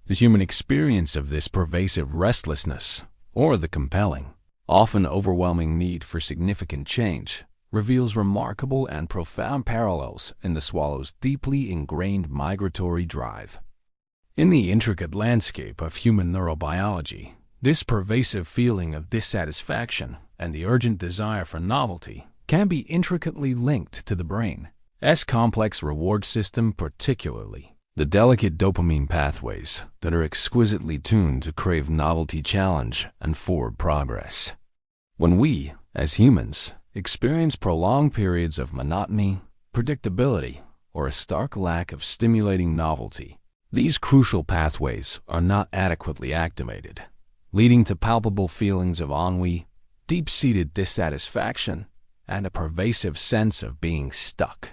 The human experience of this pervasive restlessness, or the compelling, often overwhelming need for significant change, reveals remarkable and profound parallels in the swallow's deeply ingrained migratory drive. In the intricate landscape of human neurobiology, this pervasive feeling of dissatisfaction and the urgent desire for novelty can be intricately linked to the brain's complex reward system, particularly the delicate dopamine pathways that are exquisitely tuned to crave novelty, challenge, and forward progress. When we, as humans, experience prolonged periods of monotony, predictability, or a stark lack of stimulating novelty, these crucial pathways are not adequately activated, leading to palpable feelings of ennui, deep-seated dissatisfaction, and a pervasive sense of being stuck.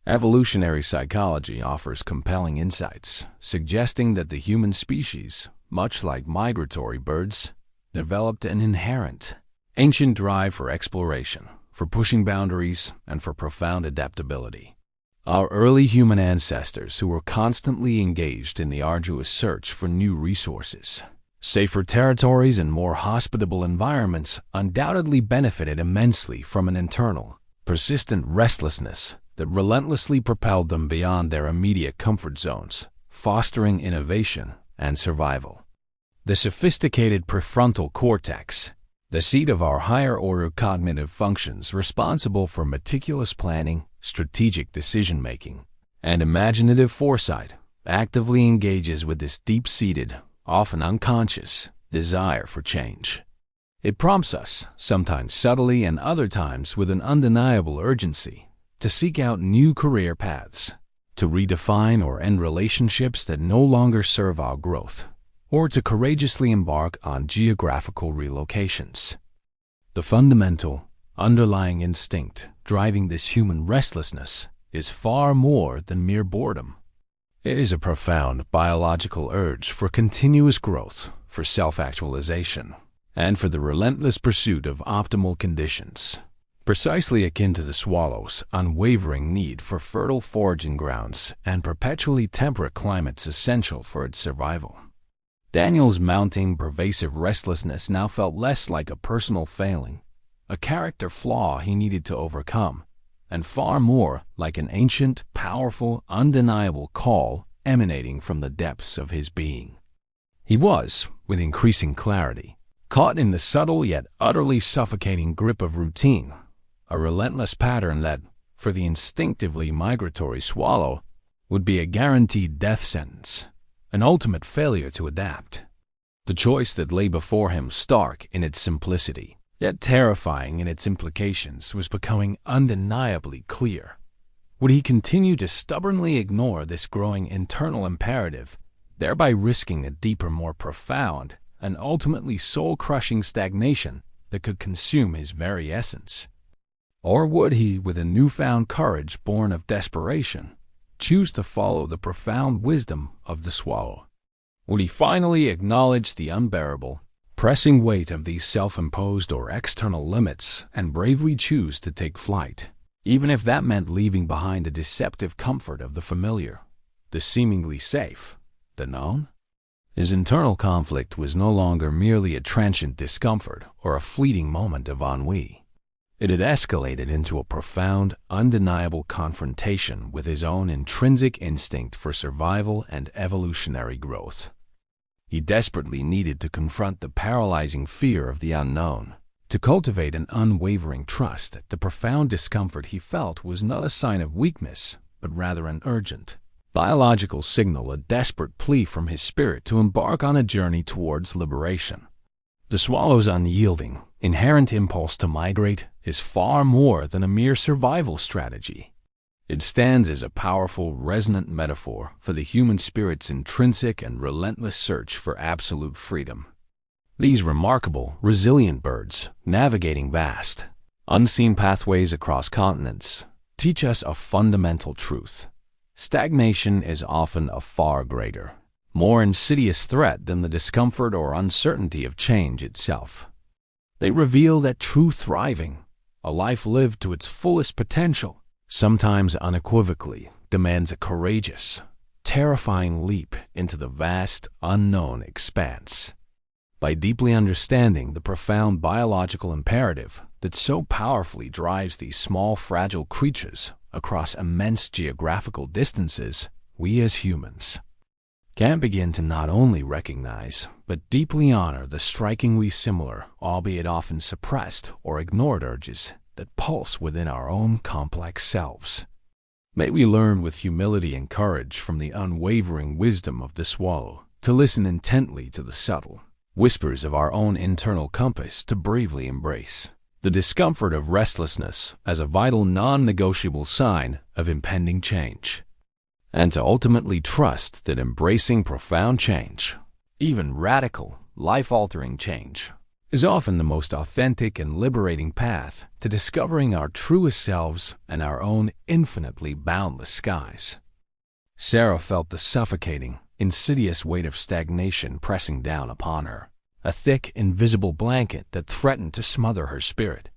Evolutionary psychology offers compelling insights, suggesting that the human species, much like migratory birds, developed an inherent, ancient drive for exploration, for pushing boundaries, and for profound adaptability. Our early human ancestors, who were constantly engaged in the arduous search for new resources, safer territories, and more hospitable environments, undoubtedly benefited immensely from an internal, persistent restlessness that relentlessly propelled them beyond their immediate comfort zones, fostering innovation and survival. The sophisticated prefrontal cortex, the seat of our higher-order cognitive functions responsible for meticulous planning, strategic decision-making, and imaginative foresight, actively engages with this deep-seated, often unconscious, desire for change. It prompts us, sometimes subtly and other times with an undeniable urgency, to seek out new career paths, to redefine or end relationships that no longer serve our growth, or to courageously embark on geographical relocations. The fundamental, underlying instinct driving this human restlessness is far more than mere boredom. It is a profound biological urge for continuous growth, for self-actualization, and for the relentless pursuit of optimal conditions, precisely akin to the swallow's unwavering need for fertile foraging grounds and perpetually temperate climates essential for its survival. Daniel's mounting, pervasive restlessness now felt less like a personal failing, a character flaw he needed to overcome, and far more like an ancient, powerful, undeniable call emanating from the depths of his being. He was, with increasing clarity, caught in the subtle yet utterly suffocating grip of routine, a relentless pattern that, for the instinctively migratory swallow, would be a guaranteed death sentence, an ultimate failure to adapt. The choice that lay before him, stark in its simplicity, yet terrifying in its implications, was becoming undeniably clear. Would he continue to stubbornly ignore this growing internal imperative, thereby risking a deeper, more profound, and ultimately soul-crushing stagnation that could consume his very essence? Or would he, with a newfound courage born of desperation, choose to follow the profound wisdom of the swallow? Would he finally acknowledge the unbearable, pressing weight of these self-imposed or external limits and bravely choose to take flight, even if that meant leaving behind the deceptive comfort of the familiar, the seemingly safe, the known? His internal conflict was no longer merely a transient discomfort or a fleeting moment of ennui. It had escalated into a profound, undeniable confrontation with his own intrinsic instinct for survival and evolutionary growth. He desperately needed to confront the paralyzing fear of the unknown, to cultivate an unwavering trust that the profound discomfort he felt was not a sign of weakness, but rather an urgent, biological signal, a desperate plea from his spirit to embark on a journey towards liberation. The swallow's unyielding, inherent impulse to migrate is far more than a mere survival strategy. It stands as a powerful, resonant metaphor for the human spirit's intrinsic and relentless search for absolute freedom. These remarkable, resilient birds, navigating vast, unseen pathways across continents, teach us a fundamental truth. Stagnation is often a far greater, more insidious threat than the discomfort or uncertainty of change itself. They reveal that true thriving, a life lived to its fullest potential, sometimes unequivocally demands a courageous, terrifying leap into the vast, unknown expanse. By deeply understanding the profound biological imperative that so powerfully drives these small, fragile creatures across immense geographical distances, we as humans can begin to not only recognize, but deeply honor the strikingly similar, albeit often suppressed or ignored urges that pulse within our own complex selves. May we learn with humility and courage from the unwavering wisdom of the swallow to listen intently to the subtle whispers of our own internal compass, to bravely embrace the discomfort of restlessness as a vital, non-negotiable sign of impending change, and to ultimately trust that embracing profound change, even radical, life-altering change, is often the most authentic and liberating path to discovering our truest selves and our own infinitely boundless skies. Sarah felt the suffocating, insidious weight of stagnation pressing down upon her, a thick, invisible blanket that threatened to smother her spirit.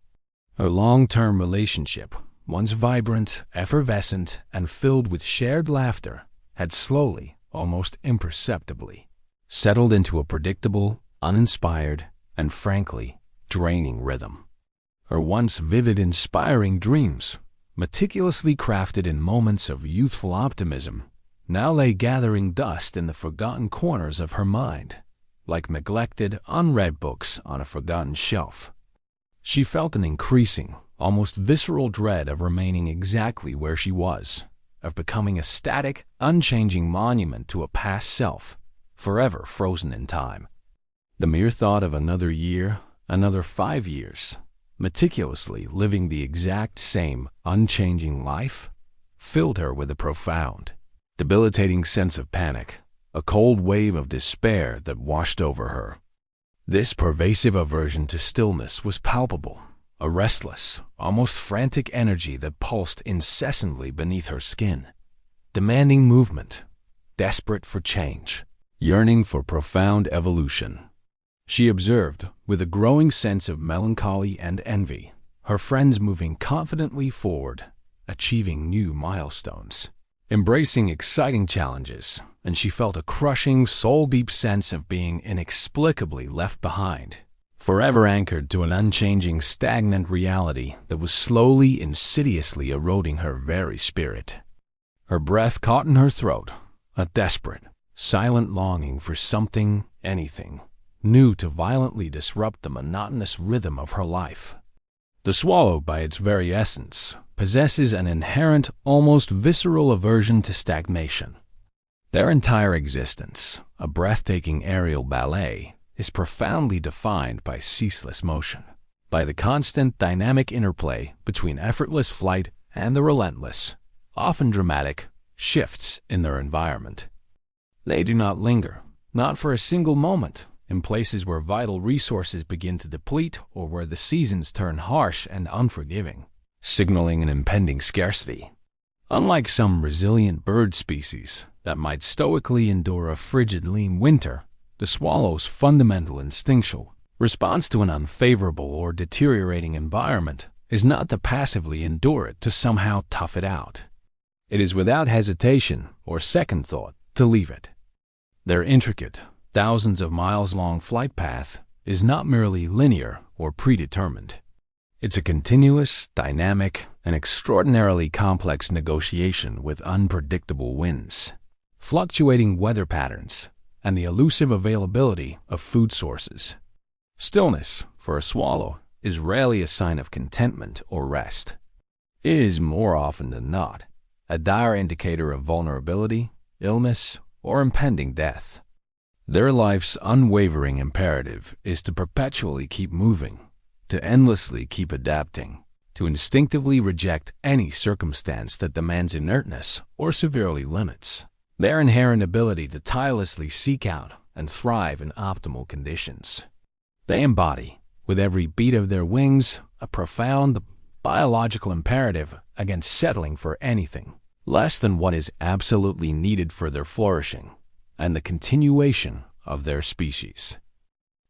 Her long-term relationship, once vibrant, effervescent, and filled with shared laughter, had slowly, almost imperceptibly, settled into a predictable, uninspired, and frankly, draining rhythm. Her once vivid, inspiring dreams, meticulously crafted in moments of youthful optimism, now lay gathering dust in the forgotten corners of her mind, like neglected, unread books on a forgotten shelf. She felt an increasing, almost visceral dread of remaining exactly where she was, of becoming a static, unchanging monument to a past self, forever frozen in time. The mere thought of another year, another 5 years, meticulously living the exact same unchanging life, filled her with a profound, debilitating sense of panic, a cold wave of despair that washed over her. This pervasive aversion to stillness was palpable, a restless, almost frantic energy that pulsed incessantly beneath her skin, demanding movement, desperate for change, yearning for profound evolution. She observed, with a growing sense of melancholy and envy, her friends moving confidently forward, achieving new milestones, embracing exciting challenges, and she felt a crushing, soul-deep sense of being inexplicably left behind, forever anchored to an unchanging, stagnant reality that was slowly, insidiously eroding her very spirit. Her breath caught in her throat, a desperate, silent longing for something, anything, new to violently disrupt the monotonous rhythm of her life. The swallow, by its very essence, possesses an inherent, almost visceral aversion to stagnation. Their entire existence, a breathtaking aerial ballet, is profoundly defined by ceaseless motion, by the constant dynamic interplay between effortless flight and the relentless, often dramatic, shifts in their environment. They do not linger, not for a single moment, in places where vital resources begin to deplete or where the seasons turn harsh and unforgiving, signaling an impending scarcity. Unlike some resilient bird species that might stoically endure a frigid, lean winter, the swallow's fundamental instinctual response to an unfavorable or deteriorating environment is not to passively endure it, to somehow tough it out. It is without hesitation or second thought to leave it. Their intricate, thousands of miles long flight path is not merely linear or predetermined. It's a continuous, dynamic, and extraordinarily complex negotiation with unpredictable winds, fluctuating weather patterns, and the elusive availability of food sources. Stillness, for a swallow, is rarely a sign of contentment or rest. It is, more often than not, a dire indicator of vulnerability, illness, or impending death. Their life's unwavering imperative is to perpetually keep moving, to endlessly keep adapting, to instinctively reject any circumstance that demands inertness or severely limits their inherent ability to tirelessly seek out and thrive in optimal conditions. They embody, with every beat of their wings, a profound biological imperative against settling for anything less than what is absolutely needed for their flourishing and the continuation of their species.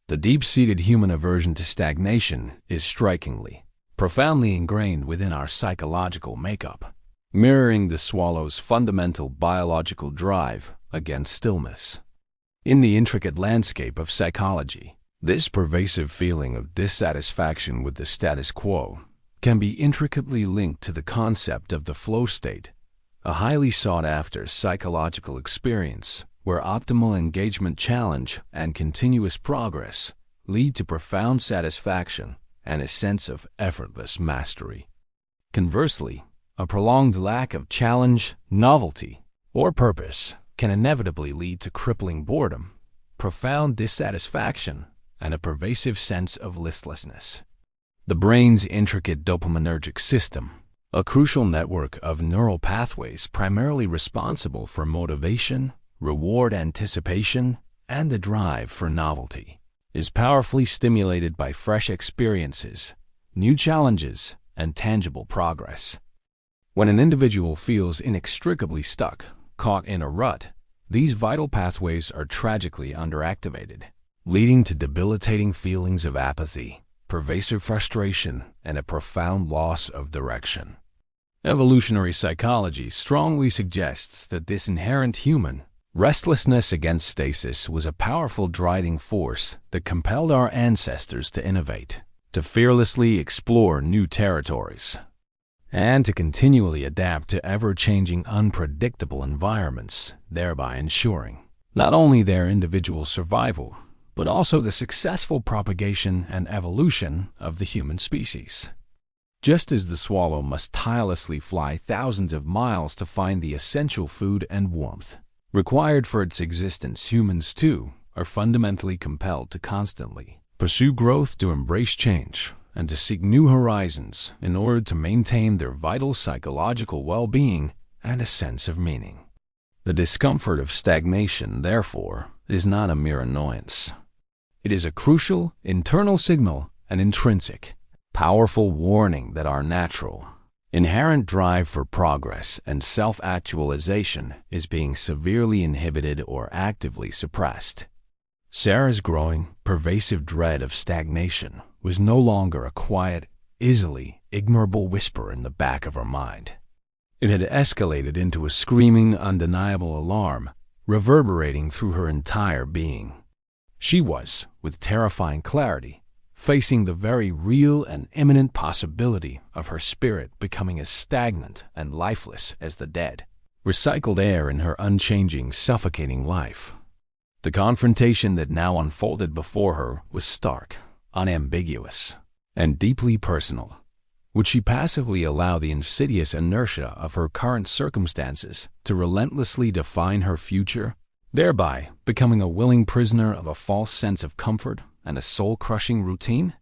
The deep-seated human aversion to stagnation is strikingly, profoundly ingrained within our psychological makeup, mirroring the swallow's fundamental biological drive against stillness. In the intricate landscape of psychology, this pervasive feeling of dissatisfaction with the status quo can be intricately linked to the concept of the flow state, a highly sought-after psychological experience where optimal engagement, challenge, and continuous progress lead to profound satisfaction and a sense of effortless mastery. Conversely, a prolonged lack of challenge, novelty, or purpose can inevitably lead to crippling boredom, profound dissatisfaction, and a pervasive sense of listlessness. The brain's intricate dopaminergic system, a crucial network of neural pathways primarily responsible for motivation, reward anticipation, and the drive for novelty, is powerfully stimulated by fresh experiences, new challenges, and tangible progress. When an individual feels inextricably stuck, caught in a rut, these vital pathways are tragically underactivated, leading to debilitating feelings of apathy, pervasive frustration, and a profound loss of direction. Evolutionary psychology strongly suggests that this inherent human restlessness against stasis was a powerful driving force that compelled our ancestors to innovate, to fearlessly explore new territories, and to continually adapt to ever-changing, unpredictable environments, thereby ensuring not only their individual survival, but also the successful propagation and evolution of the human species. Just as the swallow must tirelessly fly thousands of miles to find the essential food and warmth required for its existence, humans too are fundamentally compelled to constantly pursue growth, to embrace change, and to seek new horizons in order to maintain their vital psychological well-being and a sense of meaning. The discomfort of stagnation, therefore, is not a mere annoyance. It is a crucial internal signal, an intrinsic, powerful warning that our natural, inherent drive for progress and self-actualization is being severely inhibited or actively suppressed. Sarah's growing, pervasive dread of stagnation was no longer a quiet, easily ignorable whisper in the back of her mind. It had escalated into a screaming, undeniable alarm, reverberating through her entire being. She was, with terrifying clarity, facing the very real and imminent possibility of her spirit becoming as stagnant and lifeless as the dead, recycled air in her unchanging, suffocating life. The confrontation that now unfolded before her was stark, unambiguous, and deeply personal. Would she passively allow the insidious inertia of her current circumstances to relentlessly define her future, thereby becoming a willing prisoner of a false sense of comfort and a soul-crushing routine?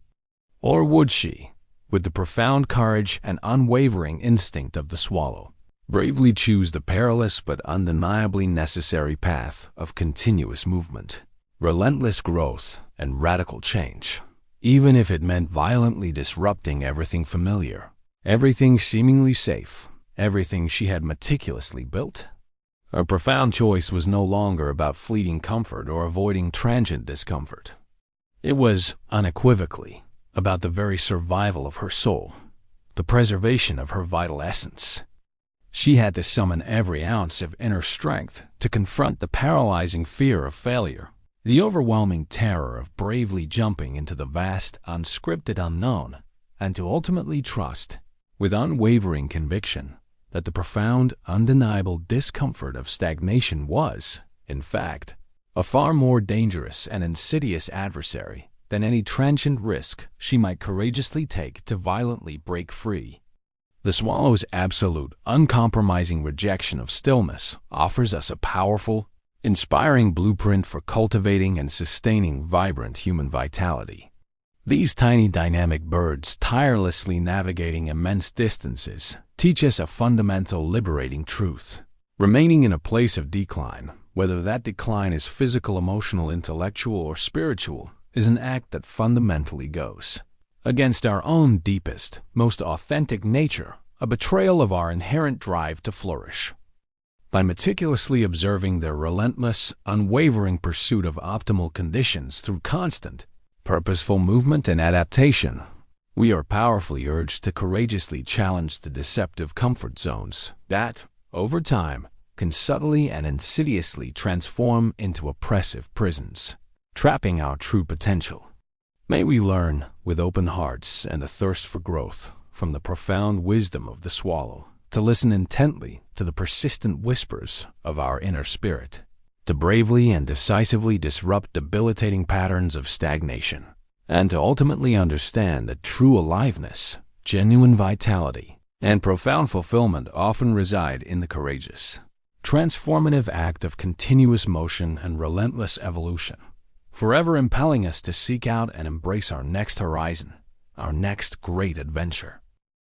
Or would she, with the profound courage and unwavering instinct of the swallow, Bravely choose the perilous but undeniably necessary path of continuous movement, relentless growth, and radical change, even if it meant violently disrupting everything familiar, everything seemingly safe, everything she had meticulously built. Her profound choice was no longer about fleeting comfort or avoiding transient discomfort. It was, unequivocally, about the very survival of her soul, the preservation of her vital essence. She had to summon every ounce of inner strength to confront the paralyzing fear of failure, the overwhelming terror of bravely jumping into the vast, unscripted unknown, and to ultimately trust, with unwavering conviction, that the profound, undeniable discomfort of stagnation was, in fact, a far more dangerous and insidious adversary than any transient risk she might courageously take to violently break free. The swallow's absolute, uncompromising rejection of stillness offers us a powerful, inspiring blueprint for cultivating and sustaining vibrant human vitality. These tiny dynamic birds, tirelessly navigating immense distances, teach us a fundamental liberating truth. Remaining in a place of decline, whether that decline is physical, emotional, intellectual, or spiritual, is an act that fundamentally goes against our own deepest, most authentic nature, a betrayal of our inherent drive to flourish. By meticulously observing their relentless, unwavering pursuit of optimal conditions through constant, purposeful movement and adaptation, we are powerfully urged to courageously challenge the deceptive comfort zones that, over time, can subtly and insidiously transform into oppressive prisons, trapping our true potential. May we learn, with open hearts and a thirst for growth, from the profound wisdom of the swallow, to listen intently to the persistent whispers of our inner spirit, to bravely and decisively disrupt debilitating patterns of stagnation, and to ultimately understand that true aliveness, genuine vitality, and profound fulfillment often reside in the courageous, transformative act of continuous motion and relentless evolution, forever impelling us to seek out and embrace our next horizon, our next great adventure.